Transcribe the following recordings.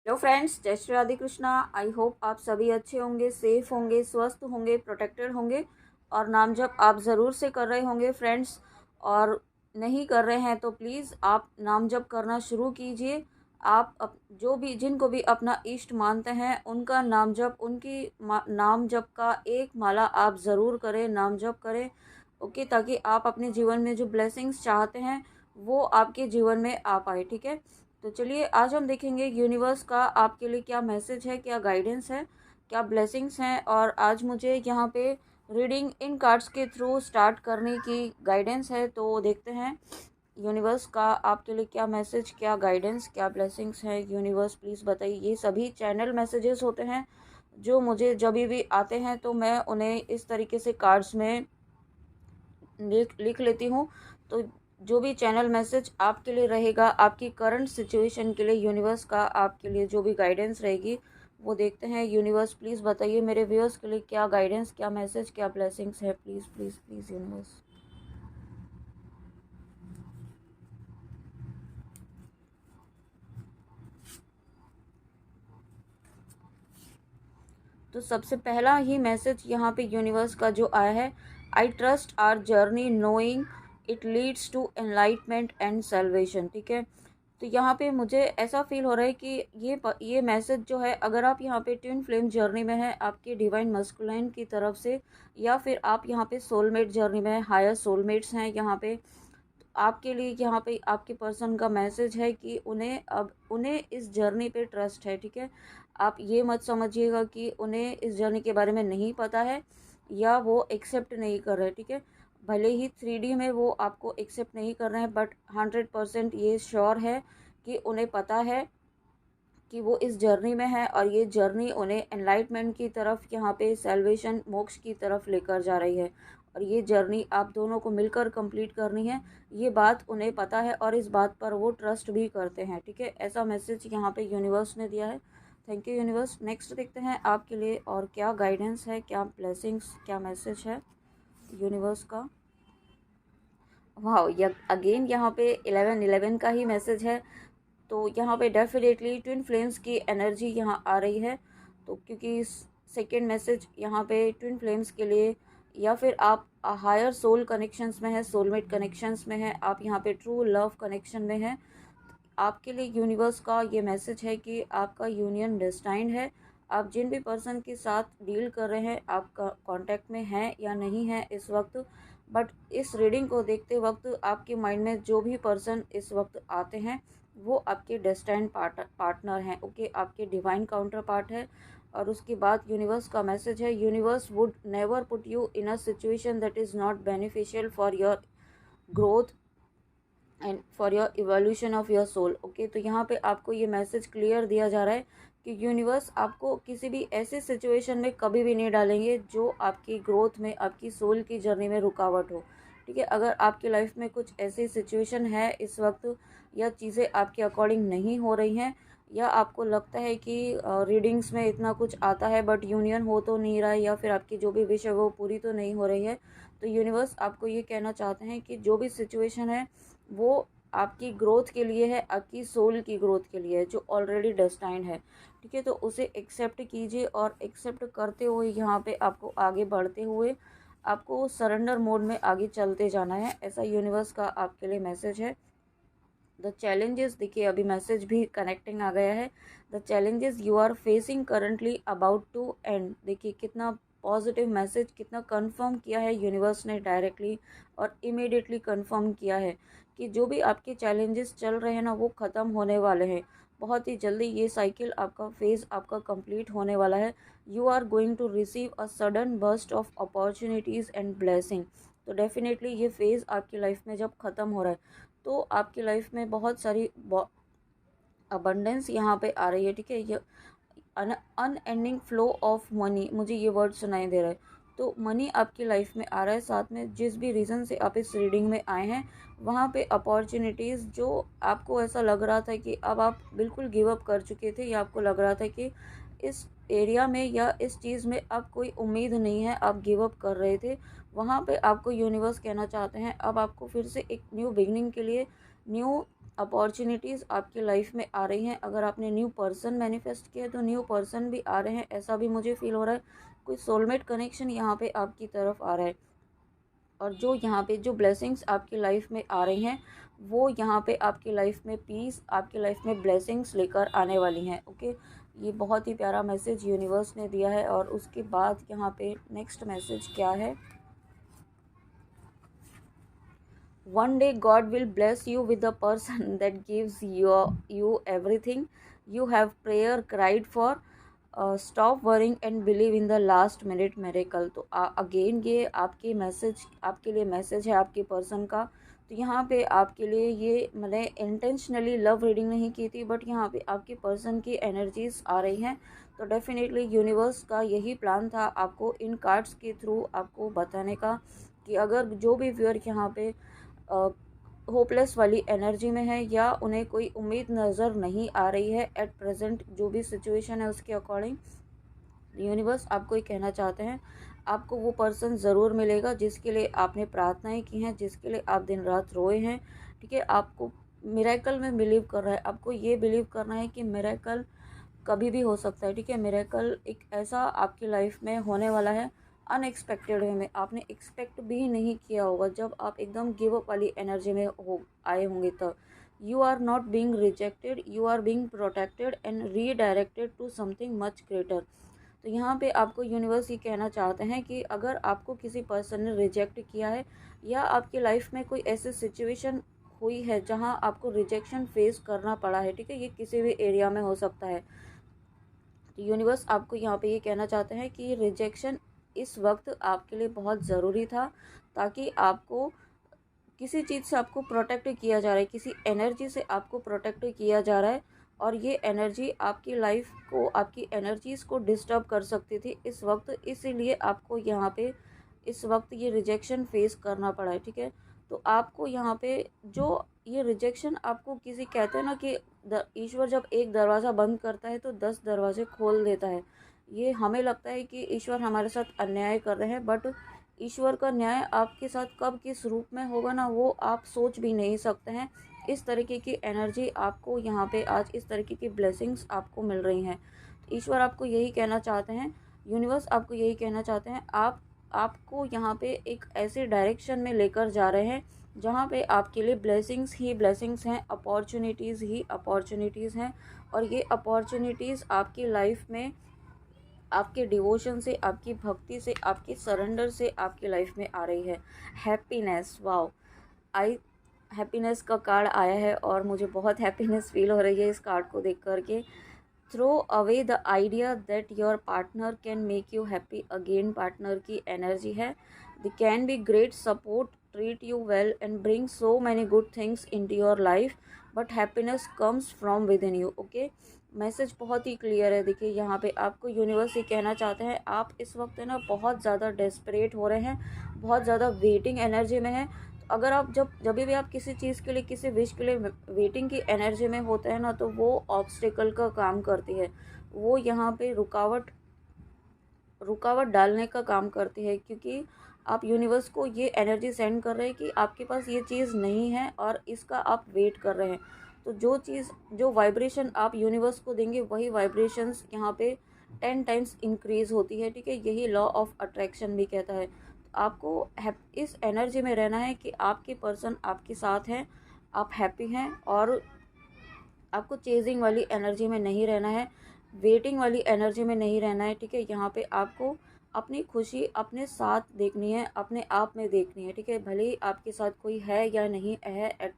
Hello friends, जय Shri Radhe Krishna. I hope आप सभी अच्छे होंगे, सेफ होंगे, स्वस्थ होंगे, प्रोटेक्टेड होंगे और नाम जप आप ज़रूर से कर रहे होंगे फ्रेंड्स। और नहीं कर रहे हैं तो प्लीज़ आप नाम जप करना शुरू कीजिए। जो भी जिनको भी अपना इष्ट मानते हैं उनका नाम जप, नाम जप का एक माला आप ज़रूर करें, नाम जप करें। ओके, ताकि आप अपने जीवन में जो ब्लेसिंग्स चाहते हैं वो आपके जीवन में आ पाए। ठीक है, तो चलिए आज हम देखेंगे यूनिवर्स का आपके लिए क्या मैसेज है, क्या गाइडेंस है, क्या ब्लेसिंग्स हैं। और आज मुझे यहाँ पे रीडिंग इन कार्ड्स के थ्रू स्टार्ट करने की गाइडेंस है। तो देखते हैं यूनिवर्स का आपके लिए क्या मैसेज, क्या गाइडेंस, क्या ब्लेसिंग्स है। यूनिवर्स प्लीज़ बताइए। ये सभी चैनल मैसेजेस होते हैं जो मुझे जब भी आते हैं तो मैं उन्हें इस तरीके से कार्ड्स में लिख लेती हूँ। तो जो भी चैनल मैसेज आपके लिए रहेगा, आपकी करंट सिचुएशन के लिए यूनिवर्स का आपके लिए जो भी गाइडेंस रहेगी वो देखते हैं। यूनिवर्स प्लीज़ बताइए मेरे व्यूअर्स के लिए क्या गाइडेंस, क्या मैसेज, क्या ब्लेसिंग्स है। Please please please universe. तो सबसे पहला ही मैसेज यहाँ पे यूनिवर्स का जो आया है, I trust our journey knowing it leads to enlightenment and salvation. ठीक है, तो यहाँ पे मुझे ऐसा फील हो रहा है कि ये मैसेज जो है, अगर आप यहाँ पे ट्विन फ्लेम जर्नी में है आपके डिवाइन मस्कुलाइन की तरफ से, या फिर आप यहाँ पे सोलमेट जर्नी में है, हायर सोलमेट्स हैं यहाँ पे, तो आपके लिए यहाँ पे आपके पर्सन का मैसेज है कि उन्हें इस जर्नी पे ट्रस्ट है। ठीक है, आप ये मत समझिएगा कि उन्हें इस जर्नी के बारे में नहीं पता है या वो एक्सेप्ट नहीं कर रहे। ठीक है, भले ही 3D में वो आपको एक्सेप्ट नहीं कर रहे हैं, बट 100% ये श्योर है कि उन्हें पता है कि वो इस जर्नी में है और ये जर्नी उन्हें एनलाइटमेंट की तरफ, यहाँ पे सेल्वेशन, मोक्ष की तरफ लेकर जा रही है। और ये जर्नी आप दोनों को मिलकर कंप्लीट करनी है, ये बात उन्हें पता है और इस बात पर वो ट्रस्ट भी करते हैं। ठीक है, ऐसा मैसेज यहाँ पे यूनिवर्स ने दिया है। Thank you universe. नेक्स्ट देखते हैं आपके लिए और क्या गाइडेंस है, क्या ब्लेसिंग्स, क्या मैसेज है यूनिवर्स का। वाह, अगेन यहाँ पे 11-11 का ही मैसेज है। तो यहाँ पे डेफिनेटली ट्विन फ्लेम्स की एनर्जी यहाँ आ रही है। तो क्योंकि सेकेंड मैसेज यहाँ पे ट्विन फ्लेम्स के लिए, या फिर आप हायर सोल कनेक्शंस में है, सोलमेट कनेक्शंस में है, आप यहाँ पे ट्रू लव कनेक्शन में है, आपके लिए यूनिवर्स का ये मैसेज है कि आपका यूनियन डेस्टाइंड है। आप जिन भी पर्सन के साथ डील कर रहे हैं, आप कांटेक्ट में हैं या नहीं हैं इस वक्त, बट इस रीडिंग को देखते वक्त आपके माइंड में जो भी पर्सन इस वक्त आते हैं वो आपके डेस्टाइंड पार्टनर हैं। ओके, आपके डिवाइन काउंटर पार्ट है। और उसके बाद यूनिवर्स का मैसेज है, universe would never put you in a situation that is not beneficial for your growth and for your evolution of your soul. Okay, तो यहाँ पे आपको ये मैसेज क्लियर दिया जा रहा है कि यूनिवर्स आपको किसी भी ऐसे सिचुएशन में कभी भी नहीं डालेंगे जो आपकी ग्रोथ में, आपकी सोल की जर्नी में रुकावट हो। ठीक है, अगर आपकी लाइफ में कुछ ऐसी सिचुएशन है इस वक्त, या चीज़ें आपके अकॉर्डिंग नहीं हो रही हैं, या आपको लगता है कि रीडिंग्स में इतना कुछ आता है बट यूनियन हो तो नहीं रहा है, या फिर आपकी जो भी विश है वो पूरी तो नहीं हो रही है, तो यूनिवर्स आपको ये कहना चाहते हैं कि जो भी सिचुएशन है वो आपकी ग्रोथ के लिए है, आपकी सोल की ग्रोथ के लिए है, जो ऑलरेडी डेस्टाइंड है। ठीक है, तो उसे एक्सेप्ट कीजिए और एक्सेप्ट करते हुए यहाँ पे आपको आगे बढ़ते हुए आपको सरेंडर मोड में आगे चलते जाना है। ऐसा यूनिवर्स का आपके लिए मैसेज है। द चैलेंजेस, देखिए अभी मैसेज भी कनेक्टिंग आ गया है। The challenges you are facing currently about to end. देखिए कितना पॉजिटिव मैसेज, कितना कंफर्म किया है यूनिवर्स ने डायरेक्टली और इमीडिएटली कंफर्म किया है कि जो भी आपके चैलेंजेस चल रहे हैं ना वो ख़त्म होने वाले हैं। बहुत ही जल्दी ये साइकिल, आपका फेज़ आपका कंप्लीट होने वाला है। You are going to receive a sudden burst of opportunities and blessing. तो डेफिनेटली ये फेज़ आपकी लाइफ में जब ख़त्म हो रहा है तो आपकी लाइफ में बहुत सारी अबंडेंस यहाँ पे आ रही है। ठीक है, ये अनएंडिंग फ्लो ऑफ मनी, मुझे ये वर्ड सुनाई दे रहा है। तो मनी आपकी लाइफ में आ रहा है, साथ में जिस भी रीज़न से आप इस रीडिंग में आए हैं वहाँ पे अपॉर्चुनिटीज़, जो आपको ऐसा लग रहा था कि अब आप बिल्कुल गिव अप कर चुके थे, या आपको लग रहा था कि इस एरिया में या इस चीज़ में अब कोई उम्मीद नहीं है, आप गिव अप कर रहे थे, वहाँ पे आपको यूनिवर्स कहना चाहते हैं अब आपको फिर से एक न्यू बिगनिंग के लिए, न्यू अपॉर्चुनिटीज़ आपकी लाइफ में आ रही हैं। अगर आपने न्यू पर्सन मैनिफेस्ट किया है तो न्यू पर्सन भी आ रहे हैं, ऐसा भी मुझे फील हो रहा है। कोई सोलमेट कनेक्शन यहाँ पे आपकी तरफ आ रहा है। और जो यहाँ पे जो ब्लेसिंग्स आपकी लाइफ में आ रही हैं वो यहाँ पे आपकी लाइफ में पीस, आपकी लाइफ में ब्लेसिंग्स लेकर आने वाली हैं। ओके, ये बहुत ही प्यारा मैसेज यूनिवर्स ने दिया है। और उसके बाद यहाँ पे नेक्स्ट मैसेज क्या है? One day God will bless you with a person that gives you everything you have prayer cried for. Stop worrying and believe in the last minute miracle. तो अगेन ये आपके मैसेज, आपके लिए message है आपके person का। तो यहाँ पे आपके लिए ये मैंने इंटेंशनली लव रीडिंग नहीं की थी, बट यहाँ पे आपके पर्सन की एनर्जीज आ रही हैं। तो डेफिनेटली यूनिवर्स का यही प्लान था आपको इन कार्ड्स के थ्रू आपको बताने का कि अगर जो भी व्यूअर यहाँ पे होपलेस वाली एनर्जी में है या उन्हें कोई उम्मीद नज़र नहीं आ रही है एट प्रेजेंट, जो भी सिचुएशन है उसके अकॉर्डिंग यूनिवर्स आपको ये कहना चाहते हैं आपको वो पर्सन ज़रूर मिलेगा जिसके लिए आपने प्रार्थनाएं की हैं, जिसके लिए आप दिन रात रोए हैं। ठीक है, आपको मिरेकल में बिलीव कर रहा है, आपको ये बिलीव करना है कि मिरेकल कभी भी हो सकता है। ठीक है, मिरेकल एक ऐसा आपकी लाइफ में होने वाला है अनएक्सपेक्टेड वे में, आपने एक्सपेक्ट भी नहीं किया होगा। जब आप एकदम गिव अप वाली एनर्जी में हो आए होंगे तब you are not being rejected, you are being protected and redirected to something much greater. तो यहाँ पे आपको यूनिवर्स ये कहना चाहते हैं कि अगर आपको किसी पर्सन ने रिजेक्ट किया है या आपकी लाइफ में कोई ऐसी सिचुएशन हुई है जहाँ आपको रिजेक्शन फेस करना पड़ा है, ठीक है, ये किसी भी एरिया में हो सकता है। तो यूनिवर्स आपको यहाँ पे ये कहना चाहते हैं कि रिजेक्शन इस वक्त आपके लिए बहुत ज़रूरी था, ताकि आपको किसी चीज़ से आपको प्रोटेक्ट किया जा रहा है, किसी एनर्जी से आपको प्रोटेक्ट किया जा रहा है। और ये एनर्जी आपकी लाइफ को, आपकी एनर्जीज़ को डिस्टर्ब कर सकती थी इस वक्त, इसीलिए आपको यहाँ पे इस वक्त ये रिजेक्शन फेस करना पड़ा है। ठीक है, तो आपको यहाँ पे जो ये रिजेक्शन आपको किसी कहते हैं ना कि ईश्वर जब एक दरवाज़ा बंद करता है तो 10 दरवाजे खोल देता है। ये हमें लगता है कि ईश्वर हमारे साथ अन्याय कर रहे हैं, बट ईश्वर का न्याय आपके साथ कब किस रूप में होगा ना, वो आप सोच भी नहीं सकते हैं। इस तरीके की एनर्जी आपको यहाँ पे आज, इस तरीके की ब्लेसिंग्स आपको मिल रही हैं। ईश्वर आपको यही कहना चाहते हैं, यूनिवर्स आपको यही कहना चाहते हैं, आपको यहाँ पे एक ऐसे डायरेक्शन में लेकर जा रहे हैं जहाँ पे आपके लिए ब्लेसिंग्स ही ब्लेसिंग्स हैं, अपॉर्चुनिटीज़ ही अपॉर्चुनिटीज़ हैं। और ये अपॉर्चुनिटीज़ आपकी लाइफ में आपके डिवोशन से, आपकी भक्ति से, आपकी सरेंडर से आपकी लाइफ में आ रही है। हैप्पीनेस, वाओ, आई हैप्पीनेस का कार्ड आया है और मुझे बहुत हैप्पीनेस फील हो रही है इस कार्ड को देख करके। Throw away the idea that your partner can make you happy again, partner की एनर्जी है। They can be great support, treat you well and bring so many good things into your life, but happiness comes from within you. Okay, message बहुत ही clear है। देखिए यहाँ पे आपको universe ये कहना चाहते हैं, आप इस वक्त है ना बहुत ज़्यादा डेस्परेट हो रहे हैं, बहुत ज़्यादा वेटिंग एनर्जी में हैं। तो अगर आप जब भी आप किसी चीज़ के लिए, किसी विश के लिए वेटिंग की एनर्जी में होते हैं ना, तो वो ऑब्स्टिकल का काम करती है, वो यहाँ पे रुकावट डालने का काम करती है, क्योंकि आप यूनिवर्स को ये एनर्जी सेंड कर रहे हैं कि आपके पास ये चीज़ नहीं है और इसका आप वेट कर रहे हैं। तो जो चीज़, जो वाइब्रेशन आप यूनिवर्स को देंगे वही वाइब्रेशंस यहाँ पे 10 टाइम्स इंक्रीज़ होती है। ठीक है, यही लॉ ऑफ अट्रैक्शन भी कहता है। तो आपको इस एनर्जी में रहना है कि आपके पर्सन आपके साथ हैं, आप हैप्पी हैं, और आपको चेजिंग वाली एनर्जी में नहीं रहना है, वेटिंग वाली एनर्जी में नहीं रहना है। ठीक है, यहाँ पे आपको अपनी खुशी अपने साथ देखनी है, अपने आप में देखनी है। ठीक है, भले ही आपके साथ कोई है या नहीं है एट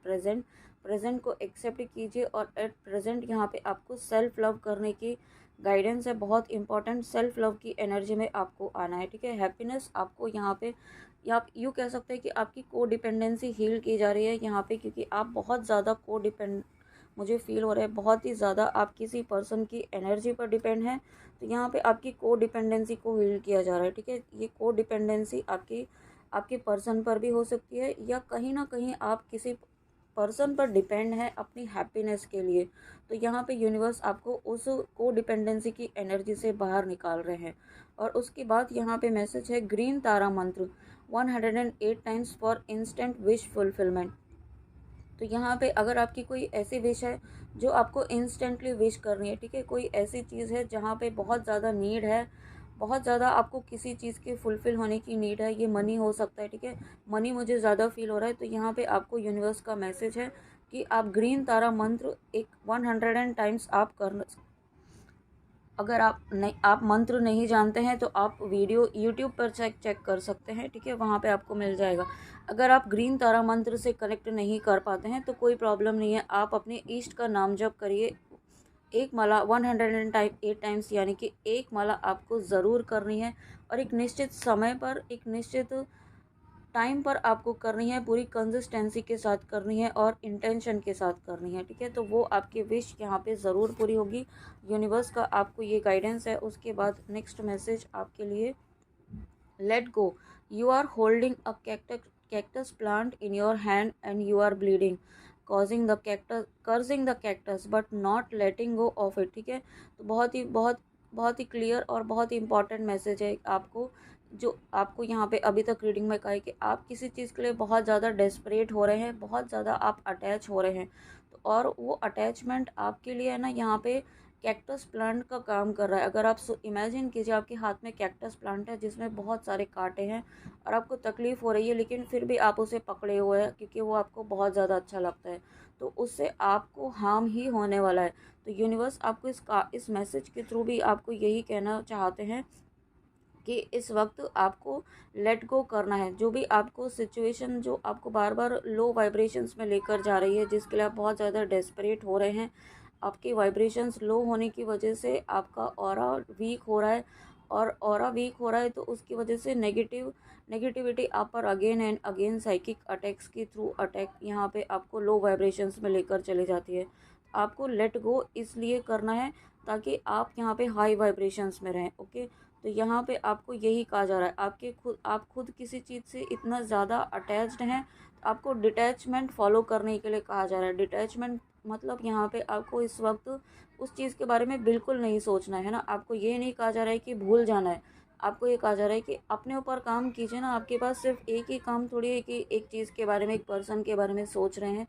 प्रेजेंट को एक्सेप्ट कीजिए। और एट प्रेजेंट यहाँ पे आपको सेल्फ लव करने की गाइडेंस है, बहुत इंपॉर्टेंट। सेल्फ लव की एनर्जी में आपको आना है। ठीक है, हैप्पीनेस आपको यहाँ पे, या आप यूँ कह सकते हैं कि आपकी को डिपेंडेंसी हील की जा रही है यहाँ पे, क्योंकि आप बहुत ज़्यादा मुझे फील हो रहा है बहुत ही ज़्यादा आप किसी पर्सन की एनर्जी पर डिपेंड हैं। तो यहाँ पे आपकी को डिपेंडेंसी को हील किया जा रहा है। ठीक है, ये को डिपेंडेंसी आपके पर्सन पर भी हो सकती है, या कहीं ना कहीं आप किसी पर्सन पर डिपेंड है अपनी हैप्पीनेस के लिए। तो यहाँ पे यूनिवर्स आपको उस को डिपेंडेंसी की एनर्जी से बाहर निकाल रहे हैं। और उसके बाद यहाँ पे मैसेज है, ग्रीन तारा मंत्र 108 times for instant wish fulfilment. तो यहाँ पे अगर आपकी कोई ऐसी विश है जो आपको इंस्टेंटली विश करनी है, ठीक है, कोई ऐसी चीज़ है जहाँ पे बहुत ज़्यादा नीड है, बहुत ज़्यादा आपको किसी चीज़ के फुलफ़िल होने की नीड है, ये मनी हो सकता है, ठीक है, मनी मुझे ज़्यादा फ़ील हो रहा है, तो यहाँ पे आपको यूनिवर्स का मैसेज है कि आप ग्रीन तारा मंत्र एक 100 टाइम्स आप कर, अगर आप मंत्र नहीं जानते हैं तो आप वीडियो यूट्यूब पर चेक कर सकते हैं, ठीक है, वहाँ पे आपको मिल जाएगा। अगर आप ग्रीन तारा मंत्र से कनेक्ट नहीं कर पाते हैं तो कोई प्रॉब्लम नहीं है, आप अपने ईष्ट का नाम जप करिए। एक माला 108 टाइम्स, यानी कि एक माला आपको ज़रूर करनी है और एक निश्चित समय पर, एक निश्चित टाइम पर आपको करनी है, पूरी कंसिस्टेंसी के साथ करनी है और इंटेंशन के साथ करनी है, ठीक है, तो वो आपकी विश यहाँ पे ज़रूर पूरी होगी। यूनिवर्स का आपको ये गाइडेंस है। उसके बाद नेक्स्ट मैसेज आपके लिए, let go, you are holding a cactus plant in your hand and you are bleeding, causing the cactus, cursing the cactus but not letting go of it, ठीक है, तो बहुत ही क्लियर और बहुत ही इंपॉर्टेंट मैसेज है आपको, जो आपको यहाँ पे अभी तक रीडिंग में कहा है कि आप किसी चीज़ के लिए बहुत ज़्यादा डेस्परेट हो रहे हैं, बहुत ज़्यादा आप अटैच हो रहे हैं, तो और वो अटैचमेंट आपके लिए है ना, यहाँ पे कैक्टस प्लांट का काम कर रहा है। अगर आप इमेजिन कीजिए आपके हाथ में कैक्टस प्लांट है जिसमें बहुत सारे कांटे हैं और आपको तकलीफ़ हो रही है, लेकिन फिर भी आप उसे पकड़े हुए हैं क्योंकि वो आपको बहुत ज़्यादा अच्छा लगता है, तो उससे आपको हार्म ही होने वाला है। तो यूनिवर्स आपको इस मैसेज के थ्रू भी आपको यही कहना चाहते हैं कि इस वक्त आपको लेट गो करना है। जो भी आपको सिचुएशन जो आपको बार बार लो वाइब्रेशंस में लेकर जा रही है, जिसके लिए आप बहुत ज़्यादा डेस्परेट हो रहे हैं, आपके वाइब्रेशंस लो होने की वजह से आपका ऑरा वीक हो रहा है, और ऑरा वीक हो रहा है तो उसकी वजह से नेगेटिविटी आप पर again and again psychic attacks के थ्रू अटैक यहाँ पे आपको लो वाइब्रेशंस में लेकर चले जाती है। आपको लेट गो इसलिए करना है ताकि आप यहाँ पे हाई वाइब्रेशंस में रहें, ओके। तो यहाँ पे आपको यही कहा जा रहा है, आप खुद किसी चीज़ से इतना ज़्यादा अटैच्ड हैं, तो आपको डिटैचमेंट फॉलो करने के लिए कहा जा रहा है। डिटैचमेंट मतलब यहाँ पे आपको इस वक्त उस चीज़ के बारे में बिल्कुल नहीं सोचना है ना, आपको ये नहीं कहा जा रहा है कि भूल जाना है, आपको ये कहा जा रहा है कि अपने ऊपर काम कीजिए ना। आपके पास सिर्फ एक ही काम थोड़ी है कि एक चीज़ के बारे में, एक पर्सन के बारे में सोच रहे हैं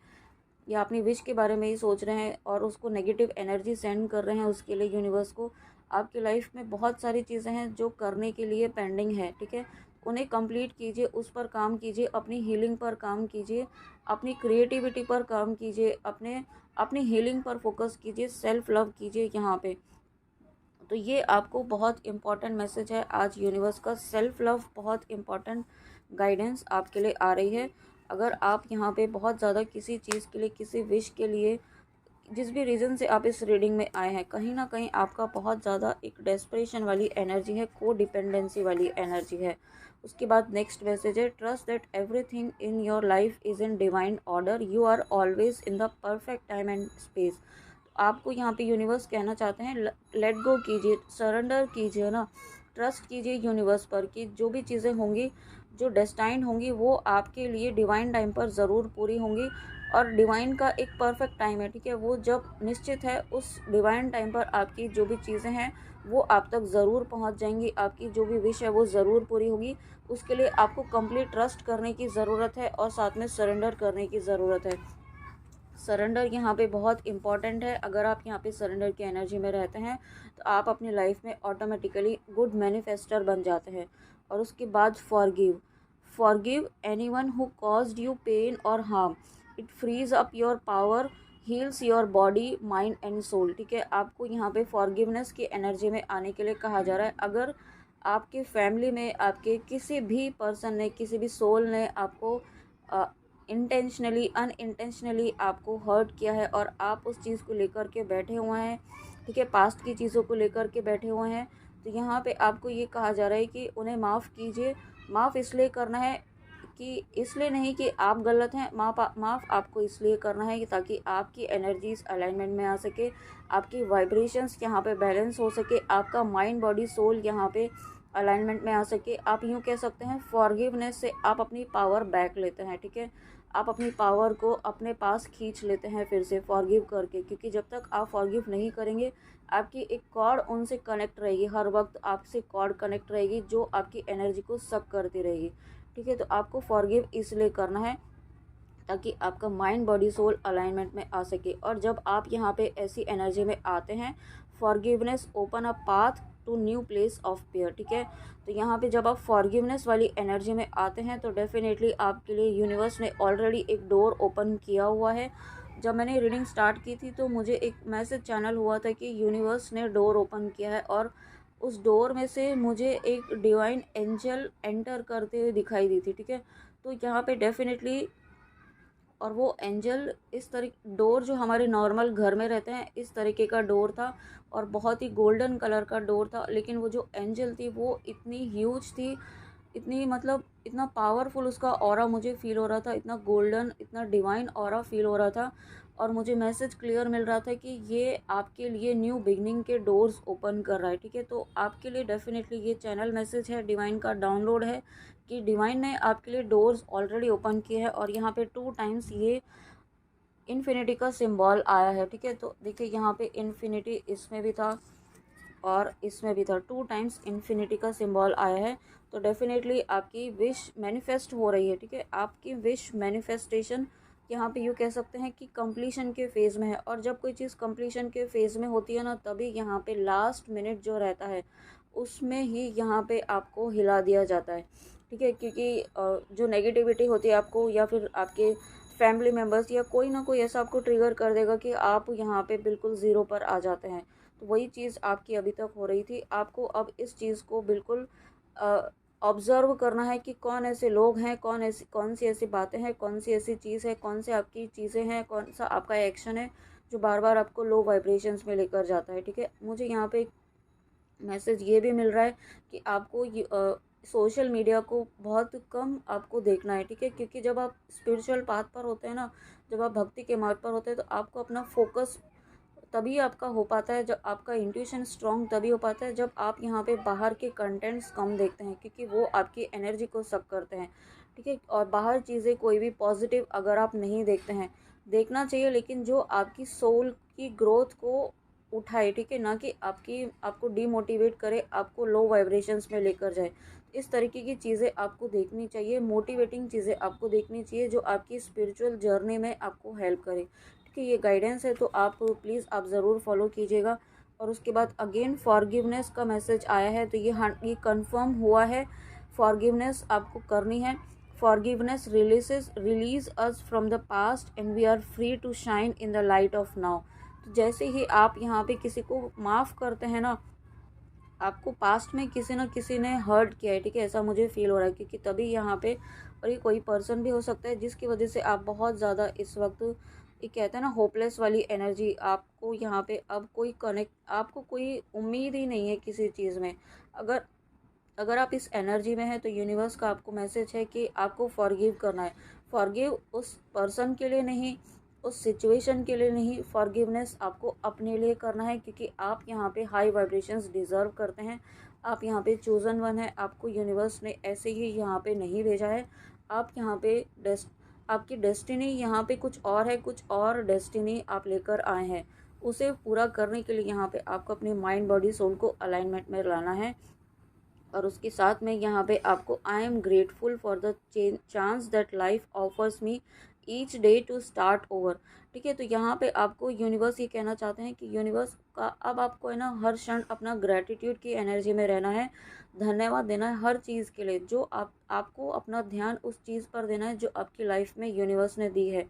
या अपनी विश के बारे में ही सोच रहे हैं और उसको नेगेटिव एनर्जी सेंड कर रहे हैं उसके लिए यूनिवर्स को। आपकी लाइफ में बहुत सारी चीज़ें हैं जो करने के लिए पेंडिंग है, ठीक है, उन्हें कंप्लीट कीजिए, उस पर काम कीजिए, अपनी हीलिंग पर काम कीजिए, अपनी क्रिएटिविटी पर काम कीजिए, अपनी हीलिंग पर फोकस कीजिए, सेल्फ लव कीजिए यहाँ पे। तो ये आपको बहुत इम्पॉर्टेंट मैसेज है आज यूनिवर्स का, सेल्फ लव बहुत इम्पॉर्टेंट गाइडेंस आपके लिए आ रही है। अगर आप यहाँ पे बहुत ज़्यादा किसी चीज़ के लिए, किसी विश के लिए, जिस भी रीज़न से आप इस रीडिंग में आए हैं, कहीं ना कहीं आपका बहुत ज़्यादा एक डेस्परेशन वाली एनर्जी है, को डिपेंडेंसी वाली एनर्जी है। उसके बाद नेक्स्ट मैसेज है, trust that everything in your life is in divine order, you are always in the perfect time and space. आपको यहाँ पे यूनिवर्स कहना चाहते हैं, लेट गो कीजिए, सरेंडर कीजिए ना, ट्रस्ट कीजिए यूनिवर्स पर कि जो भी चीज़ें होंगी, जो डेस्टाइन होंगी, वो आपके लिए डिवाइन टाइम पर ज़रूर पूरी होंगी। और डिवाइन का एक परफेक्ट टाइम है, ठीक है, वो जब निश्चित है उस डिवाइन टाइम पर आपकी जो भी चीज़ें हैं वो आप तक ज़रूर पहुंच जाएंगी, आपकी जो भी विश है वो ज़रूर पूरी होगी। उसके लिए आपको कंप्लीट ट्रस्ट करने की ज़रूरत है और साथ में सरेंडर करने की ज़रूरत है। सरेंडर यहाँ पे बहुत इंपॉर्टेंट है। अगर आप यहाँ पे सरेंडर की एनर्जी में रहते हैं तो आप अपनी लाइफ में ऑटोमेटिकली गुड मैनिफेस्टर बन जाते हैं। और उसके बाद forgive anyone who caused you pain और harm, it frees up your power, heals your body mind and soul, ठीक है। आपको यहाँ पे फॉरगिवनेस की एनर्जी में आने के लिए कहा जा रहा है। अगर आपके फैमिली में आपके किसी भी पर्सन ने, किसी भी सोल ने आपको इंटेंशनली अनइंटेंशनली आपको हर्ट किया है और आप उस चीज़ को लेकर के बैठे हुए हैं, ठीक है, पास्ट की चीज़ों को लेकर के बैठे हुए हैं, तो यहाँ पे आपको ये कहा जा रहा है कि उन्हें माफ़ कीजिए। माफ़ इसलिए करना है कि, इसलिए नहीं कि आप गलत हैं, माफ़ आपको इसलिए करना है कि ताकि आपकी एनर्जीज अलाइनमेंट में आ सके, आपकी वाइब्रेशंस यहाँ पे बैलेंस हो सके, आपका माइंड बॉडी सोल यहाँ पे अलाइनमेंट में आ सके। आप यूँ कह सकते हैं फॉरगिवनेस से आप अपनी पावर बैक लेते हैं, ठीक है, आप अपनी पावर को अपने पास खींच लेते हैं फिर से फॉरगिव करके, क्योंकि जब तक आप फॉरगिव नहीं करेंगे आपकी एक कॉर्ड उनसे कनेक्ट रहेगी, हर वक्त आपसे कॉर्ड कनेक्ट रहेगी जो आपकी एनर्जी को सक करती रहेगी, ठीक है। तो आपको फॉरगिव इसलिए करना है ताकि आपका माइंड बॉडी सोल अलाइनमेंट में आ सके। और जब आप यहाँ पे ऐसी एनर्जी में आते हैं, forgiveness open a path to new place of pair, ठीक है। तो यहाँ पे जब आप फॉरगिवनेस वाली एनर्जी में आते हैं तो डेफिनेटली आपके लिए यूनिवर्स ने ऑलरेडी एक डोर ओपन किया हुआ है। जब मैंने रीडिंग स्टार्ट की थी तो मुझे एक मैसेज चैनल हुआ था कि यूनिवर्स ने डोर ओपन किया है, और उस डोर में से मुझे एक डिवाइन एंजल एंटर करते हुए दिखाई दी थी, ठीक है। तो यहाँ पे डेफिनेटली, और वो एंजल इस तरह डोर जो हमारे नॉर्मल घर में रहते हैं इस तरीके का डोर था, और बहुत ही गोल्डन कलर का डोर था। लेकिन वो जो एंजल थी वो इतनी ह्यूज थी, इतनी मतलब इतना पावरफुल उसका ऑरा मुझे फील हो रहा था, इतना गोल्डन, इतना डिवाइन ऑरा फील हो रहा था। और मुझे मैसेज क्लियर मिल रहा था कि ये आपके लिए न्यू बिगनिंग के डोर्स ओपन कर रहा है, ठीक है। तो आपके लिए डेफिनेटली ये चैनल मैसेज है, डिवाइन का डाउनलोड है कि डिवाइन ने आपके लिए डोर्स ऑलरेडी ओपन किए हैं। और यहाँ पे 2 टाइम्स ये इन्फिनिटी का सिंबल आया है, ठीक है। तो देखिए यहाँ पे इन्फिनिटी इसमें भी था और इसमें भी था, 2 टाइम्स इन्फिनिटी का सिंबल आया है। तो डेफिनेटली आपकी विश मैनिफेस्ट हो रही है, ठीक है। आपकी विश मैनिफेस्टेशन यहाँ पे यूँ कह सकते हैं कि कंप्लीशन के फेज़ में है। और जब कोई चीज़ कंप्लीशन के फेज़ में होती है ना, तभी यहाँ पे लास्ट मिनट जो रहता है उसमें ही यहाँ पे आपको हिला दिया जाता है, ठीक है। क्योंकि जो नेगेटिविटी होती है आपको, या फिर आपके फैमिली मेम्बर्स या कोई ना कोई ऐसा आपको ट्रिगर कर देगा कि आप यहाँ पे बिल्कुल ज़ीरो पर आ जाते हैं। तो वही चीज़ आपकी अभी तक हो रही थी। आपको अब इस चीज़ को बिल्कुल ऑब्ज़र्व करना है कि कौन ऐसे लोग हैं, कौन सी ऐसी बातें हैं, कौन सी ऐसी चीज़ है, कौन से आपकी चीज़ें हैं, कौन सा आपका एक्शन है जो बार बार आपको लो वाइब्रेशंस में लेकर जाता है, ठीक है। मुझे यहाँ पे मैसेज ये भी मिल रहा है कि आपको सोशल मीडिया को बहुत कम आपको देखना है, ठीक है। क्योंकि जब आप स्पिरिचुअल पाथ पर होते हैं ना, जब आप भक्ति के मार्ग पर होते हैं, तो आपको अपना फोकस तभी आपका हो पाता है, जब आपका इंट्यूशन स्ट्रॉन्ग तभी हो पाता है जब आप यहाँ पे बाहर के कंटेंट्स कम देखते हैं, क्योंकि वो आपकी एनर्जी को सक करते हैं, ठीक है। और बाहर चीज़ें कोई भी पॉजिटिव अगर आप नहीं देखते हैं, देखना चाहिए, लेकिन जो आपकी सोल की ग्रोथ को उठाए, ठीक है, ना कि आपको डीमोटिवेट करे, आपको लो वाइब्रेशंस में लेकर जाए। इस तरीके की चीज़ें आपको देखनी चाहिए, मोटिवेटिंग चीज़ें आपको देखनी चाहिए जो आपकी स्पिरिचुअल जर्नी में आपको हेल्प करे, ठीक है। ये गाइडेंस है, तो आप प्लीज़ आप ज़रूर फॉलो कीजिएगा। और उसके बाद अगेन फॉरगिवनेस का मैसेज आया है, तो ये कंफर्म हुआ है, फॉरगिवनेस आपको करनी है। Forgiveness release us from the past and we are free to shine in the light of now. तो जैसे ही आप यहाँ पे किसी को माफ़ करते हैं ना, आपको पास्ट में किसी न किसी ने हर्ट किया है, ठीक है, ऐसा मुझे फील हो रहा है। क्योंकि तभी यहाँ पे, और ये कोई पर्सन भी हो सकता है जिसकी वजह से आप बहुत ज़्यादा इस वक्त, ये कहते हैं ना होपलेस वाली एनर्जी, आपको यहाँ पे अब आपको कोई उम्मीद ही नहीं है किसी चीज़ में। अगर अगर आप इस एनर्जी में हैं तो यूनिवर्स का आपको मैसेज है कि आपको फॉरगिव करना है। फॉरगिव उस पर्सन के लिए नहीं, उस सिचुएशन के लिए नहीं, फॉरगिवनेस आपको अपने लिए करना है, क्योंकि आप यहाँ पे हाई वाइब्रेशंस डिज़र्व करते हैं। आप यहाँ पे चूज़न वन है, आपको यूनिवर्स ने ऐसे ही यहाँ पे नहीं भेजा है। आप यहाँ पे आपकी डेस्टिनी यहाँ पे कुछ और है, कुछ और डेस्टिनी आप लेकर आए हैं। उसे पूरा करने के लिए यहाँ पे आपको अपने माइंड बॉडी सोल को अलाइनमेंट में लाना है। और उसके साथ में यहाँ पे आपको I am grateful for the chance that life offers me each day to start over, ठीक है। तो यहाँ पे आपको यूनिवर्स ये कहना चाहते हैं कि यूनिवर्स का अब आपको है ना हर क्षण अपना ग्रेटिट्यूड की एनर्जी में रहना है, धन्यवाद देना है हर चीज़ के लिए, जो आपको अपना ध्यान उस चीज़ पर देना है जो आपकी लाइफ में यूनिवर्स ने दी है,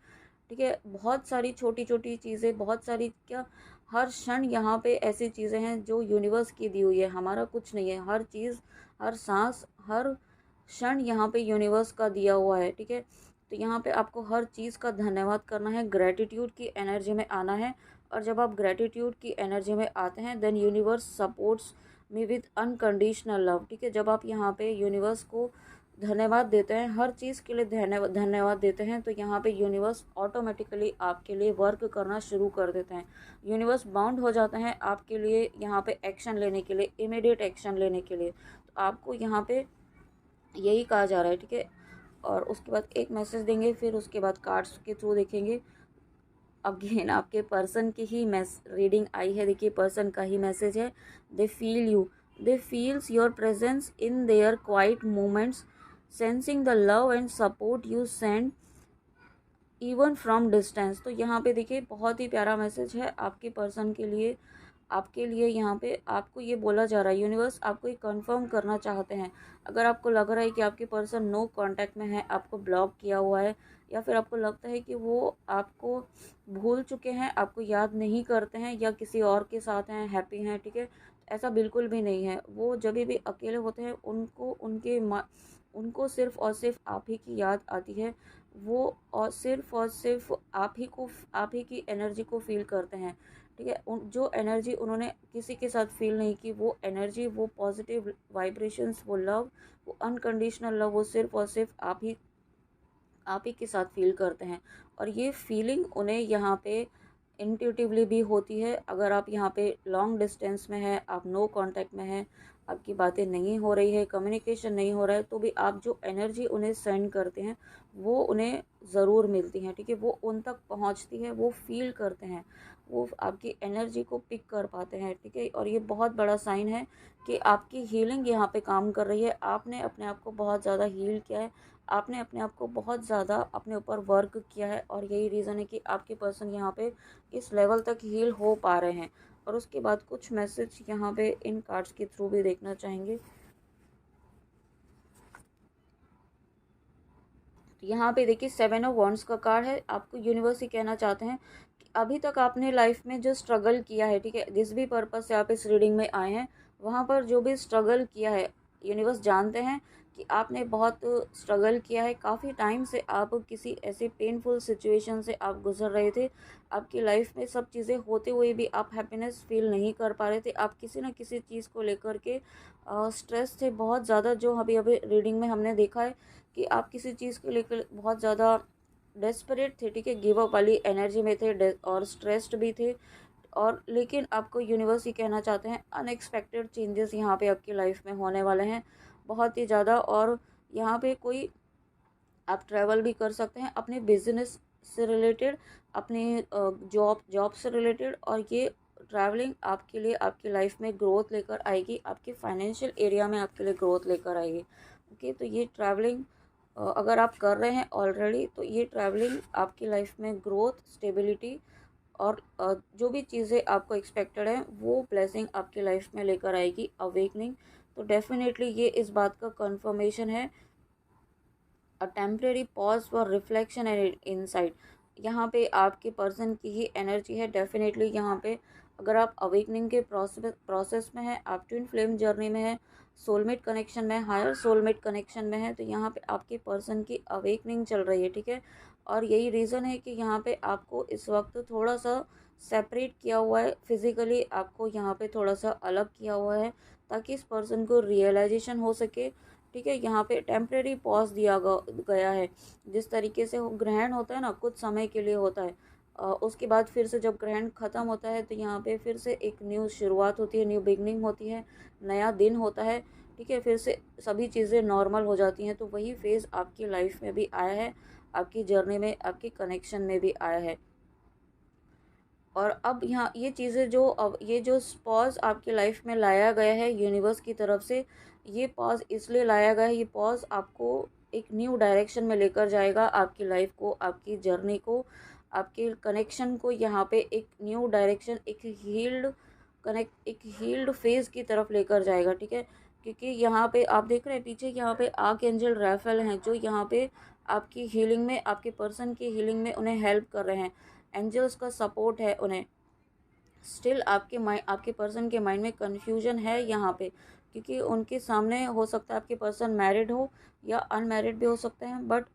ठीक है। बहुत सारी छोटी छोटी चीज़ें, बहुत सारी क्या, हर क्षण यहाँ पे ऐसी चीज़ें हैं जो यूनिवर्स की दी हुई है, हमारा कुछ नहीं है। हर चीज़, हर सांस, हर क्षण यहाँ पे यूनिवर्स का दिया हुआ है, ठीक है। तो यहाँ पे आपको हर चीज़ का धन्यवाद करना है, ग्रेटिट्यूड की एनर्जी में आना है। और जब आप ग्रेटिट्यूड की एनर्जी में आते हैं then universe supports me with unconditional love, ठीक है। जब आप यहाँ पे यूनिवर्स को धन्यवाद देते हैं, हर चीज़ के लिए धन्यवाद देते हैं, तो यहाँ पे यूनिवर्स ऑटोमेटिकली आपके लिए वर्क करना शुरू कर देते हैं। यूनिवर्स बाउंड हो जाते हैं आपके लिए यहाँ पे एक्शन लेने के लिए, इमीडिएट एक्शन लेने के लिए। तो आपको यहाँ पे यही कहा जा रहा है, ठीक है। और उसके बाद एक मैसेज देंगे, फिर उसके बाद कार्ड्स के थ्रू देखेंगे। अगेन आपके पर्सन की ही रीडिंग आई है, देखिए पर्सन का ही मैसेज है। They feel you, they feels your presence in their quite moments, sensing the love and support you send even from distance. तो यहाँ पे देखिए बहुत ही प्यारा मैसेज है आपके पर्सन के लिए। आपके लिए यहाँ पे आपको ये बोला जा रहा है, यूनिवर्स आपको ये कंफर्म करना चाहते हैं। अगर आपको लग रहा है कि आपके पर्सन नो कांटेक्ट में है, आपको ब्लॉक किया हुआ है, या फिर आपको लगता है कि वो आपको भूल चुके हैं, आपको याद नहीं करते हैं, या किसी और के साथ हैं, हैप्पी हैं, ठीक है, ऐसा बिल्कुल भी नहीं है। वो जब भी अकेले होते हैं उनको सिर्फ़ और सिर्फ आप ही की याद आती है। वो और सिर्फ आप ही की एनर्जी को फ़ील करते हैं, ठीक है। जो एनर्जी उन्होंने किसी के साथ फ़ील नहीं की, वो एनर्जी, वो पॉजिटिव वाइब्रेशंस, वो लव, वो अनकंडीशनल लव, वो सिर्फ़ और सिर्फ आप ही के साथ फ़ील करते हैं। और ये फीलिंग उन्हें यहाँ पे इंट्यूटिवली भी होती है। अगर आप यहाँ पे लॉन्ग डिस्टेंस में है, आप नो कांटेक्ट में हैं, आपकी बातें नहीं हो रही है, कम्युनिकेशन नहीं हो रहा है, तो भी आप जो एनर्जी उन्हें सेंड करते हैं वो उन्हें ज़रूर मिलती हैं, ठीक है। वो उन तक पहुँचती है, वो फ़ील करते हैं, वो आपकी एनर्जी को पिक कर पाते हैं, ठीक है। और ये बहुत बड़ा साइन है कि आपकी हीलिंग यहाँ पे काम कर रही है। आपने अपने आप को बहुत ज़्यादा हील किया है, आपने अपने आप को बहुत ज़्यादा अपने ऊपर वर्क किया है, और यही रीज़न है कि आपके पर्सन यहाँ पे इस लेवल तक हील हो पा रहे हैं। और उसके बाद कुछ मैसेज यहाँ पे इन कार्ड्स के थ्रू भी देखना चाहेंगे। यहाँ पे देखिए 7 ऑफ वॉन्ड्स का कार्ड है। आपको यूनिवर्स ही कहना चाहते हैं कि अभी तक आपने लाइफ में जो स्ट्रगल किया है, ठीक है, जिस भी पर्पज़ से आप इस रीडिंग में आए हैं, वहाँ पर जो भी स्ट्रगल किया है, यूनिवर्स जानते हैं कि आपने बहुत स्ट्रगल किया है। काफ़ी टाइम से आप किसी ऐसे पेनफुल सिचुएशन से आप गुजर रहे थे। आपकी लाइफ में सब चीज़ें होते हुए भी आप हैप्पीनेस फील नहीं कर पा रहे थे। आप किसी न किसी चीज़ को लेकर के स्ट्रेस थे बहुत ज़्यादा, जो अभी अभी रीडिंग में हमने देखा है कि आप किसी चीज़ को लेकर बहुत ज़्यादा डेस्परेट थे, ठीक है, गिव अप वाली एनर्जी में थे, और स्ट्रेस्ड भी थे। और लेकिन आपको यूनिवर्स ही कहना चाहते हैं अनएक्सपेक्टेड चेंजेस यहाँ पे आपकी लाइफ में होने वाले हैं, बहुत ही ज़्यादा। और यहाँ पे कोई आप ट्रैवल भी कर सकते हैं अपने बिजनेस से रिलेटेड, अपने जॉब से रिलेटेड। और ये ट्रैवलिंग आपके लिए आपकी लाइफ में ग्रोथ लेकर आएगी, आपके फाइनेंशियल एरिया में आपके लिए ग्रोथ लेकर आएगी। ओके, तो ये ट्रैवलिंग अगर आप कर रहे हैं ऑलरेडी, तो ये ट्रैवलिंग आपकी लाइफ में ग्रोथ, स्टेबिलिटी, और जो भी चीज़ें आपको एक्सपेक्टेड है वो ब्लेसिंग आपकी लाइफ में लेकर आएगी, अवेकनिंग। तो डेफिनेटली ये इस बात का कंफर्मेशन है। A temporary pause for reflection and insight. यहाँ पे आपके पर्सन की ही एनर्जी है डेफिनेटली। यहाँ पे अगर आप अवेकनिंग के प्रोसेस में है, आप ट्विन फ्लेम जर्नी में है, सोलमेट कनेक्शन में, हायर सोलमेट कनेक्शन में है, तो यहाँ पे आपके पर्सन की अवेकनिंग चल रही है, ठीक है। और यही रीज़न है कि यहाँ पे आपको इस वक्त थोड़ा सा सेपरेट किया हुआ है, फिज़िकली आपको यहाँ पे थोड़ा सा अलग किया हुआ है, ताकि इस पर्सन को रियलाइजेशन हो सके, ठीक है। यहाँ पे टेम्प्रेरी पॉज दिया गया है। जिस तरीके से वो ग्रहण होता है ना, कुछ समय के लिए होता है, उसके बाद फिर से जब ग्रहण ख़त्म होता है तो यहाँ पे फिर से एक न्यू शुरुआत होती है, न्यू बिगनिंग होती है, नया दिन होता है, ठीक है, फिर से सभी चीज़ें नॉर्मल हो जाती हैं। तो वही फेज़ आपकी लाइफ में भी आया है, आपकी जर्नी में, आपके कनेक्शन में भी आया है। और अब यहाँ ये चीज़ें जो अब ये जो पॉज आपकी लाइफ में लाया गया है यूनिवर्स की तरफ से, ये पॉज इसलिए लाया गया है, ये पॉज आपको एक न्यू डायरेक्शन में लेकर जाएगा, आपकी लाइफ को, आपकी जर्नी को, आपके कनेक्शन को यहाँ पे एक न्यू डायरेक्शन, एक हील्ड फेज़ की तरफ लेकर जाएगा, ठीक है। क्योंकि यहाँ पे आप देख रहे हैं पीछे, यहाँ पे आर्क एंजल राफेल हैं, जो यहाँ पे आपकी हीलिंग में, आपके पर्सन की हीलिंग में उन्हें हेल्प कर रहे हैं। एंजल्स का सपोर्ट है उन्हें। स्टिल आपके पर्सन के माइंड में कन्फ्यूजन है यहाँ पे, क्योंकि उनके सामने हो सकता है आपके पर्सन मैरिड हो या अनमैरिड भी हो सकते हैं, बट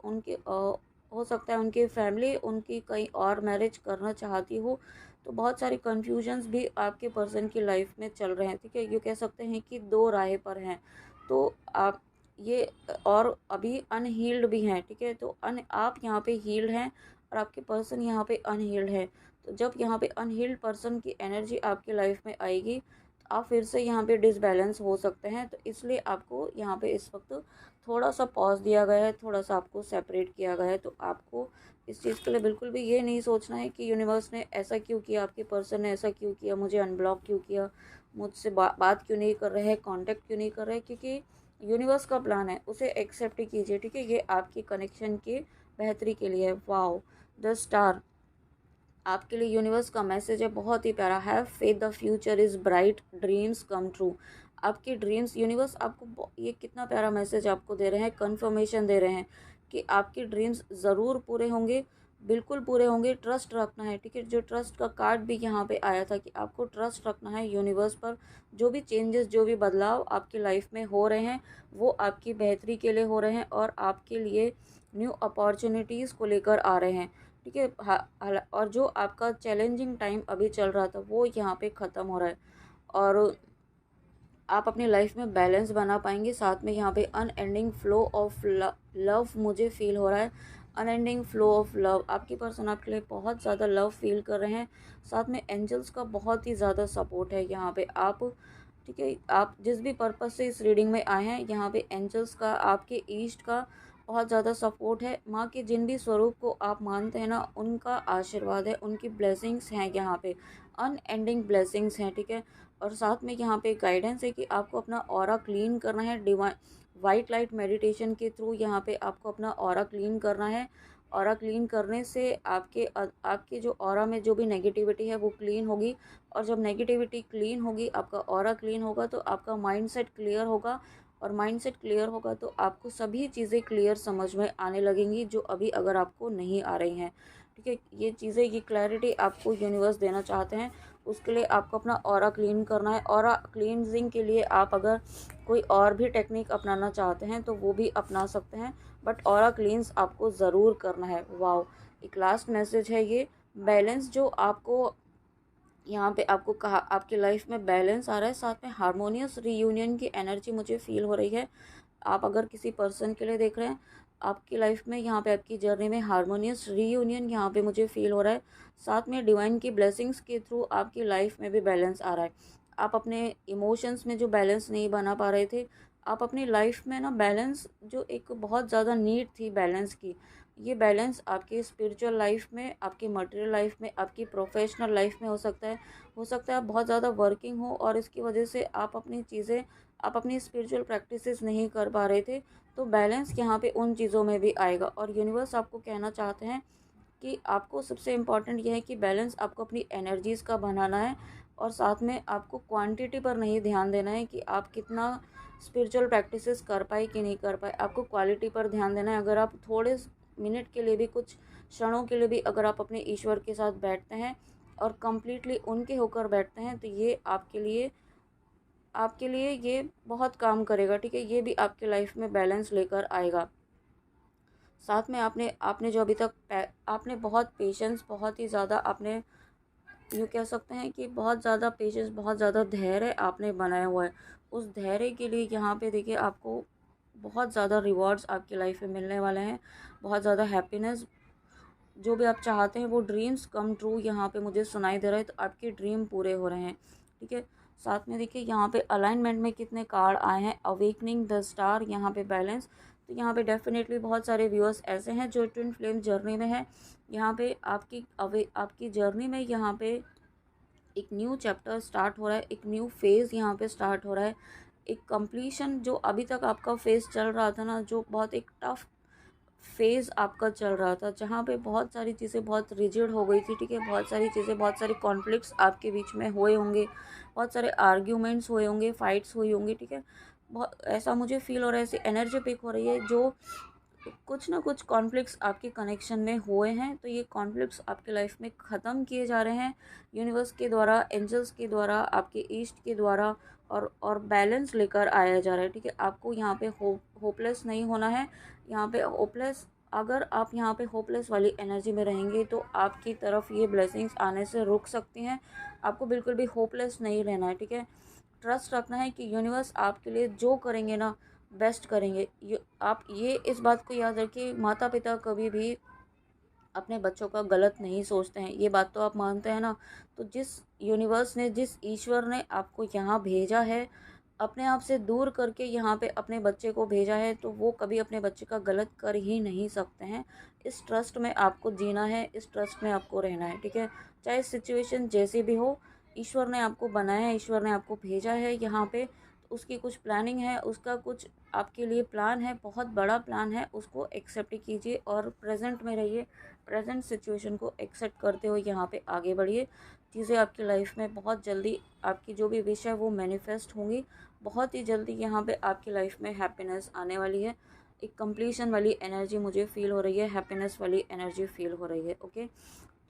हो सकता है उनकी फैमिली उनकी कहीं और मैरिज करना चाहती हो। तो बहुत सारे कन्फ्यूजन्स भी आपके पर्सन की लाइफ में चल रहे हैं, ठीक है। ये कह सकते हैं कि दो राह पर हैं। तो आप ये और अभी अनहील्ड भी हैं, ठीक है। तो आप यहाँ पे हील्ड हैं और आपके पर्सन यहाँ पे अनहील्ड है। तो जब यहाँ पे अनहील्ड पर्सन की एनर्जी आपकी लाइफ में आएगी, तो आप फिर से यहाँ पे डिसबैलेंस हो सकते हैं। तो इसलिए आपको यहाँ पे इस वक्त थोड़ा सा पॉज दिया गया है, थोड़ा सा आपको सेपरेट किया गया है। तो आपको इस चीज़ के लिए बिल्कुल भी ये नहीं सोचना है कि यूनिवर्स ने ऐसा क्यों किया, आपके पर्सन ने ऐसा क्यों किया, मुझे अनब्लॉक क्यों किया, मुझसे बात क्यों नहीं कर रहे हैं, कॉन्टेक्ट क्यों नहीं कर रहे हैं। क्योंकि यूनिवर्स का प्लान है, उसे एक्सेप्ट कीजिए, ठीक है। ये आपकी कनेक्शन के बेहतरी के लिए है। वाओ, द स्टार आपके लिए यूनिवर्स का मैसेज है, बहुत ही प्यारा। Have faith, the future is bright, dreams come true. आपकी ड्रीम्स, यूनिवर्स आपको ये कितना प्यारा मैसेज आपको दे रहे हैं, कंफर्मेशन दे रहे हैं कि आपकी ड्रीम्स ज़रूर पूरे होंगे, बिल्कुल पूरे होंगे। ट्रस्ट रखना है, ठीक है। जो ट्रस्ट का कार्ड भी यहाँ पे आया था कि आपको ट्रस्ट रखना है यूनिवर्स पर। जो भी चेंजेस, जो भी बदलाव आपकी लाइफ में हो रहे हैं वो आपकी बेहतरी के लिए हो रहे हैं और आपके लिए न्यू अपॉर्चुनिटीज़ को लेकर आ रहे हैं, ठीक है। और जो आपका चैलेंजिंग टाइम अभी चल रहा था वो यहाँ पे ख़त्म हो रहा है और आप अपनी लाइफ में बैलेंस बना पाएंगे। साथ में यहाँ पे अनएंडिंग फ्लो ऑफ लव मुझे फील हो रहा है। अनएंडिंग फ्लो ऑफ लव, आपकी पर्सन आपके लिए बहुत ज़्यादा लव फील कर रहे हैं। साथ में एंजल्स का बहुत ही ज़्यादा सपोर्ट है यहाँ पे। आप, ठीक है, आप जिस भी पर्पज़ से इस रीडिंग में आए हैं, यहाँ पे एंजल्स का, आपके ईस्ट का बहुत ज़्यादा सपोर्ट है। माँ के जिन भी स्वरूप को आप मानते हैं ना, उनका आशीर्वाद है, उनकी ब्लेसिंग्स हैं यहाँ पे, अनएंडिंग ब्लेसिंग्स हैं, ठीक है। और साथ में यहाँ पे गाइडेंस है कि आपको अपना ऑरा क्लीन करना है। डिवाइन वाइट लाइट मेडिटेशन के थ्रू यहाँ पे आपको अपना ऑरा क्लीन करना है। ऑरा क्लीन करने से आपके जो ऑरा में जो भी नेगेटिविटी है वो क्लीन होगी। और जब नेगेटिविटी क्लीन होगी, आपका ऑरा क्लीन होगा, तो आपका माइंडसेट क्लियर होगा। और माइंडसेट क्लियर होगा तो आपको सभी चीज़ें क्लियर समझ में आने लगेंगी जो अभी अगर आपको नहीं आ रही हैं, ठीक है। ये चीज़ें, ये क्लैरिटी आपको यूनिवर्स देना चाहते हैं। उसके लिए आपको अपना ऑरा क्लीन करना है। ऑरा क्लींजिंग के लिए आप अगर कोई और भी टेक्निक अपनाना चाहते हैं तो वो भी अपना सकते हैं, बट ऑरा क्लींस आपको ज़रूर करना है। वाओ, एक लास्ट मैसेज है ये, बैलेंस जो आपको यहाँ पे आपको कहा, आपकी लाइफ में बैलेंस आ रहा है। साथ में हारमोनियस रीयूनियन की एनर्जी मुझे फील हो रही है। आप अगर किसी पर्सन के लिए देख रहे हैं, आपकी लाइफ में यहाँ पे आपकी जर्नी में हारमोनियस रीयूनियन यहाँ पे मुझे फील हो रहा है। साथ में डिवाइन की ब्लेसिंग्स के थ्रू आपकी लाइफ में भी बैलेंस आ रहा है। आप अपने इमोशंस में जो बैलेंस नहीं बना पा रहे थे, आप अपनी लाइफ में ना बैलेंस, जो एक बहुत ज़्यादा नीड थी बैलेंस की, ये बैलेंस आपकी स्पिरिचुअल लाइफ में, आपकी मटेरियल लाइफ में, आपकी प्रोफेशनल लाइफ में हो सकता है। हो सकता है आप बहुत ज़्यादा वर्किंग हो और इसकी वजह से आप अपनी चीज़ें, आप अपनी स्पिरिचुअल प्रैक्टिसेस नहीं कर पा रहे थे, तो बैलेंस यहाँ पे उन चीज़ों में भी आएगा। और यूनिवर्स आपको कहना चाहते हैं कि आपको सबसे इम्पॉर्टेंट यह है कि बैलेंस आपको अपनी एनर्जीज़ का बनाना है। और साथ में आपको क्वांटिटी पर नहीं ध्यान देना है कि आप कितना स्पिरिचुअल प्रैक्टिसेस कर पाए कि नहीं कर पाए, आपको क्वालिटी पर ध्यान देना है। अगर आप थोड़े मिनट के लिए भी, कुछ क्षणों के लिए भी अगर आप अपने ईश्वर के साथ बैठते हैं और कंप्लीटली उनके होकर बैठते हैं, तो ये आपके लिए ये बहुत काम करेगा, ठीक है। ये भी आपके लाइफ में बैलेंस लेकर आएगा। साथ में आपने आपने जो अभी तक आपने बहुत पेशेंस, बहुत ही ज़्यादा आपने, यूँ कह सकते हैं कि बहुत ज़्यादा पेशेंस, बहुत ज़्यादा धैर्य आपने बनाया हुआ है। उस धैर्य के लिए यहाँ पे देखिए आपको बहुत ज़्यादा रिवॉर्ड्स आपकी लाइफ में मिलने वाले हैं, बहुत ज़्यादा हैप्पीनेस। जो भी आप चाहते हैं वो ड्रीम्स कम ट्रू यहाँ पे मुझे सुनाई दे रहा है, तो आपके ड्रीम पूरे हो रहे हैं, ठीक है। साथ में देखिए यहाँ पे अलाइनमेंट में कितने कार्ड आए हैं, अवेकनिंग द स्टार, यहाँ पे बैलेंस। तो यहाँ पे डेफिनेटली बहुत सारे व्यूअर्स ऐसे हैं जो ट्विन फ्लेम जर्नी में है। यहाँ पे आपकी जर्नी में यहाँ पे एक न्यू चैप्टर स्टार्ट हो रहा है, एक न्यू फेज़ यहाँ पे स्टार्ट हो रहा है, एक कंप्लीशन। जो अभी तक आपका फेज़ चल रहा था ना, जो बहुत एक टफ फेज़ आपका चल रहा था, जहाँ पे बहुत सारी चीज़ें बहुत रिजिड हो गई थी, ठीक है। बहुत सारी चीज़ें, बहुत सारे कॉन्फ्लिक्ट्स आपके बीच में हुए होंगे, बहुत सारे आर्ग्यूमेंट्स हुए होंगे, फाइट्स हुई होंगी, ठीक है। बहुत ऐसा मुझे फील हो रहा है, ऐसी एनर्जी पिक हो रही है, जो कुछ ना कुछ कॉन्फ्लिक्ट्स आपके कनेक्शन में हुए हैं, तो ये कॉन्फ्लिक्ट्स आपके लाइफ में ख़त्म किए जा रहे हैं यूनिवर्स के द्वारा, एंजल्स के द्वारा, आपके ईस्ट के द्वारा। और बैलेंस लेकर आया जा रहा है, ठीक है। आपको यहाँ पे होपलेस नहीं होना है। यहाँ पे होपलेस, अगर आप यहाँ पे होपलेस वाली एनर्जी में रहेंगे तो आपकी तरफ ये ब्लेसिंग्स आने से रुक सकती हैं। आपको बिल्कुल भी होपलेस नहीं रहना है, ठीक है। ट्रस्ट रखना है कि यूनिवर्स आपके लिए जो करेंगे ना, बेस्ट करेंगे। आप ये इस बात को याद रखिए, माता पिता कभी भी अपने बच्चों का गलत नहीं सोचते हैं, ये बात तो आप मानते हैं ना। तो जिस यूनिवर्स ने, जिस ईश्वर ने आपको यहाँ भेजा है, अपने आप से दूर करके यहाँ पे अपने बच्चे को भेजा है, तो वो कभी अपने बच्चे का गलत कर ही नहीं सकते हैं। इस ट्रस्ट में आपको जीना है, इस ट्रस्ट में आपको रहना है, ठीक है। चाहे सिचुएशन जैसी भी हो, ईश्वर ने आपको बनाया है, ईश्वर ने आपको भेजा है यहाँ पे, उसकी कुछ प्लानिंग है, उसका कुछ आपके लिए प्लान है, बहुत बड़ा प्लान है, उसको एक्सेप्ट कीजिए और प्रेजेंट में रहिए। प्रेजेंट सिचुएशन को एक्सेप्ट करते हुए यहाँ पे आगे बढ़िए। चीज़ें आपकी लाइफ में बहुत जल्दी, आपकी जो भी विश है वो मैनिफेस्ट होंगी। बहुत ही जल्दी यहाँ पे आपकी लाइफ में हैप्पीनेस आने वाली है। एक कंप्लीशन वाली एनर्जी मुझे फील हो रही है, हैप्पीनेस वाली एनर्जी फील हो रही है। ओके,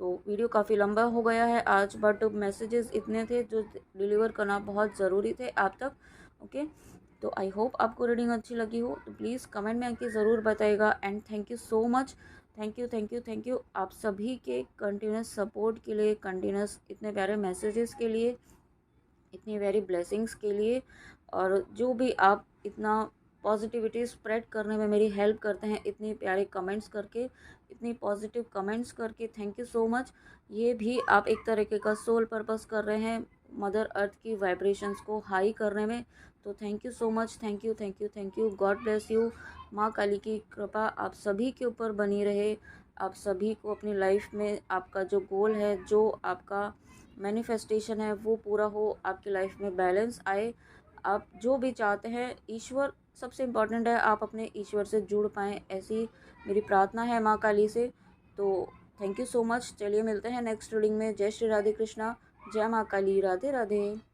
तो वीडियो काफ़ी लंबा हो गया है आज, बट मैसेजेस इतने थे जो डिलीवर करना बहुत ज़रूरी थे आप तक। ओके, तो आई होप आपको रीडिंग अच्छी लगी हो, तो प्लीज़ कमेंट में आके ज़रूर बताइएगा। And thank you so much, thank you thank you thank you आप सभी के कंटिन्यूस सपोर्ट के लिए, कंटिन्यूस इतने प्यारे मैसेजेस के लिए, इतनी प्यारी ब्लेसिंग्स के लिए, और जो भी आप इतना पॉजिटिविटी स्प्रेड करने में मेरी हेल्प करते हैं, इतनी प्यारे कमेंट्स करके, इतनी पॉजिटिव कमेंट्स करके, थैंक यू सो मच। ये भी आप एक तरीके का सोल पर्पस कर रहे हैं मदर अर्थ की वाइब्रेशंस को हाई करने में। तो thank you so much, thank you thank you thank you. God bless you. माँ काली की कृपा आप सभी के ऊपर बनी रहे। आप सभी को अपनी लाइफ में आपका जो गोल है, जो आपका मैनिफेस्टेशन है, वो पूरा हो, आपकी लाइफ में बैलेंस आए। आप जो भी चाहते हैं, ईश्वर सबसे इम्पोर्टेंट है, आप अपने ईश्वर से जुड़ पाएँ, ऐसी मेरी प्रार्थना है माँ काली से। तो थैंक यू सो मच। चलिए मिलते हैं नेक्स्ट रीडिंग में। जय श्री राधे कृष्णा, जय माँ काली, राधे राधे।